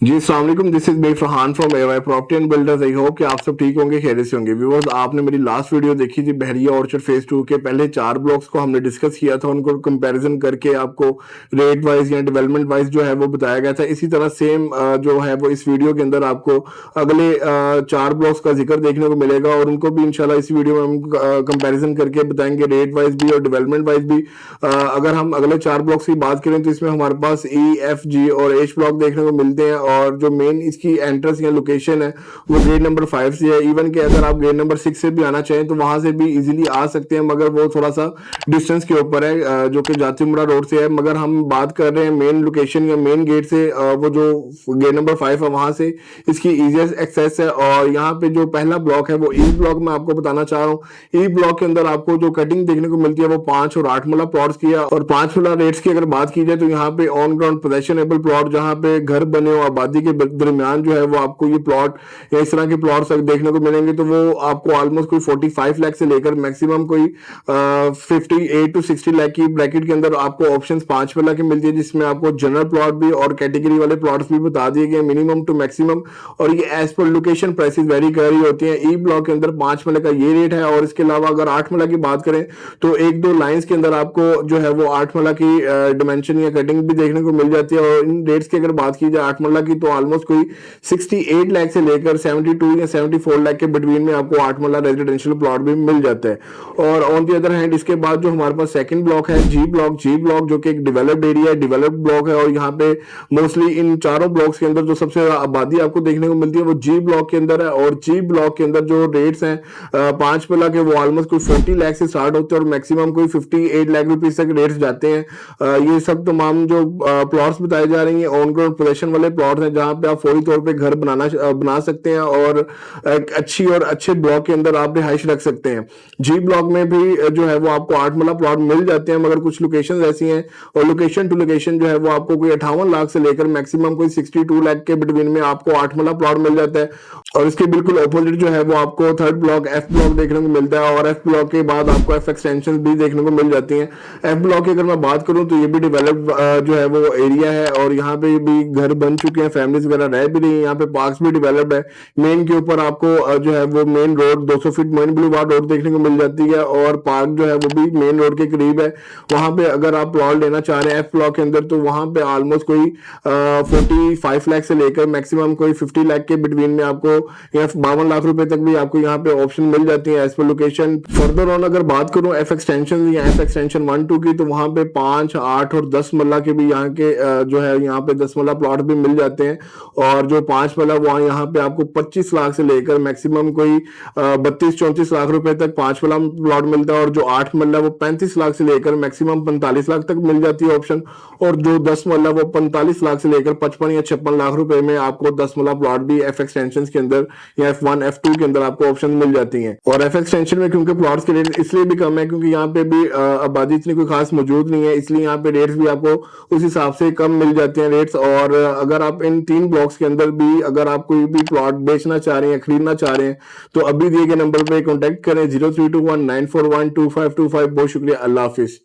जी अस्सलाम वालेकुम, this is me Farhan from AY property and builders. I hope कि आप सब ठीक होंगे, खैरियत से होंगे। व्यूअर्स, आपने मेरी लास्ट वीडियो देखी थी बहरिया ऑर्चर्ड फेज 2 के पहले 4 ब्लॉक्स को हमने डिस्कस किया था, उनको कंपैरिजन करके आपको रेट वाइज या डेवलपमेंट वाइज जो है वो बताया गया था। इसी तरह सेम जो है वो इस वीडियो के अंदर आपको अगले 4 ब्लॉक्स का जिक्र देखने को मिलेगा और उनको भी इंशाल्लाह इस वीडियो में हम कंपैरिजन करके बताएंगे, रेट वाइज भी और डेवलपमेंट वाइज भी। अगर हम अगले 4 ब्लॉक्स की बात करें तो इसमें हमारे पास ई, एफ, जी और एच ब्लॉक देखने को मिलते हैं और जो मेन इसकी एंट्रेंस या लोकेशन है वो गेट नंबर 5 से है। इवन कि अगर आप गेट नंबर 6 से भी आना चाहें तो वहां से भी इजीली आ सकते हैं, मगर वो थोड़ा सा डिस्टेंस के ऊपर है, जो कि जातिमुरा रोड से है। मगर हम बात कर रहे हैं मेन लोकेशन या मेन गेट से, वो जो गेट नंबर 5 है वहां से इसकी इजीएस्ट एक्सेस है। और यहाँ पे जो पहला ब्लॉक है वो ई ब्लॉक में आपको बताना चाह रहा हूँ। ई ब्लॉक के अंदर आपको जो कटिंग देखने को मिलती है वो 5 और 8 मला प्लॉट्स की है। और 5 मला रेट्स की अगर बात की जाए तो यहाँ पे ऑन ग्राउंड पोजेशनेबल प्लॉट, जहाँ पे घर बने हो आबादी के दरमियान जो है वो आपको ये प्लॉट या इस तरह के प्लॉट्स देखने को मिलेंगे, तो वो आपको ऑलमोस्ट कोई 45 लाख से लेकर मैक्सिमम कोई 58 टू 60 लाख की ब्रैकेट के अंदर आपको ऑप्शंस 5 मला की मिलती है, जिसमें आपको जनरल प्लॉट भी और कैटेगरी वाले प्लॉट्स भी बता दिए गए मिनिमम टू मैक्सिमम। और ये as per location prices very कर रही होती है। ई ब्लॉक के अंदर 5 मला का ये रेट है और इसके अलावा अगर 8 मला की बात करें तो एक दो लाइंस के अंदर आपको जो है वो 8 मला की डिमेंशन या कटिंग भी देखने को मिल जाती है। और इन रेट्स की अगर बात की जाए 8 मला की तो ऑलमोस्ट कोई 68 लाख से लेकर 72 या 74 लाख के बिटवीन में आपको 8 मला रेजिडेंशियल प्लॉट भी मिल जाता है। और ऑन दी अदर हैंड इसके बाद जो हमारे पास सेकंड ब्लॉक है जी ब्लॉक, जी ब्लॉक जो कि एक डेवलप्ड एरिया है, डेवलप्ड ब्लॉक है। और यहाँ पे मोस्टली इन चारों ब्लॉक्स के अंदर जो सबसे ज्यादा आबादी आपको देखने को मिलती है वो जी ब्लॉक के अंदर है। और जी ब्लॉक के अंदर जो रेट्स हैं 5 मला के वो ऑलमोस्ट कोई 40 लाख से स्टार्ट होते हैं और मैक्सिमम कोई 58 लाख रुपीज तक रेट्स जाते हैं। ये सब तमाम जो प्लॉट्स बताए जा रही हैं ऑन ग्राउंड पोजेशन वाले प्लॉट्स हैं, जहां पे आप फौरी तौर पे घर बना सकते हैं और एक अच्छी और अच्छे ब्लॉक के अंदर आप रिहाइश रख सकते हैं। जी ब्लॉक में भी जो है वो आपको 8 मला प्लॉट मिल जाते हैं, मगर कुछ लोकेशन ऐसी हैं और लोकेशन टू लोकेशन जो है वो आपको कोई 58 लाख से लेकर मैक्सिमम कोई 62 लाख के बिटवीन में आपको 8 मला प्लॉट मिल जाता है। और इसके बिल्कुल ऑपोजिट जो है वो आपको थर्ड ब्लॉक एफ ब्लॉक देखने को मिलता है और एफ ब्लॉक के बाद आपको एफ एक्सटेंशन भी देखने को मिल जाती हैं। एफ ब्लॉक की अगर मैं बात करूं तो ये भी डेवलप्ड जो है वो एरिया है और यहाँ पे भी घर बन चुके हैं, फैमिलीज वगैरह रह भी रही है, यहाँ पे पार्क्स भी डेवलप्ड है। मेन के ऊपर आपको जो है वो main road 200 feet main boulevard road देखने को मिल जाती है और पार्क जो है वो भी मेन रोड के करीब है। वहां पे अगर आप प्लॉट लेना चाह रहे हैं एफ ब्लॉक के अंदर तो वहां पे ऑलमोस्ट कोई 45 लाख से लेकर मैक्सिमम कोई 50 लाख के बिटवीन में आपको या 52 लाख रुपए तक भी आपको यहाँ पे ऑप्शन मिल जाती है as per location. Further on अगर बात करूं एफ एक्सटेंशन या एफ एक्सटेंशन 1-2 की तो वहां पे 5, 8 और 10 मल्ला के भी यहाँ के जो है यहाँ पे 10 मल्ला प्लॉट भी मिल जाते हैं। और जो 5 मल्ला वहां यहाँ पे आपको 25 लाख से लेकर मैक्सिमम कोई 32-34 लाख रुपए तक 5 मल्ला प्लॉट मिलता है। और जो 8 मल्ला वो 35 लाख से लेकर मैक्सिमम 45 लाख तक मिल जाती है ऑप्शन। और जो 10 मल्ला वो 45 लाख से लेकर 55 या 56 लाख रुपए में आपको 10 मल्ला प्लॉट भी एफ एक्सटेंशन के अंदर या F1 F2 के अंदर आपको ऑप्शन मिल जाती हैं। और एफ एक्सटेंशन में क्योंकि प्लॉट्स के रेट इसलिए भी कम है क्योंकि यहाँ पे भी आबादी इतनी कोई खास मौजूद नहीं है, इसलिए यहाँ पे रेट्स भी आपको उस हिसाब से कम मिल जाते हैं रेट्स। और अगर आप इन 3 ब्लॉक्स के अंदर भी अगर आप कोई भी प्लॉट बेचना चाह रहे हैं, खरीदना चाह रहे हैं तो अभी दिए गए नंबर पे कॉन्टेक्ट करें 032194122525। बहुत शुक्रिया, अल्लाह हाफिज।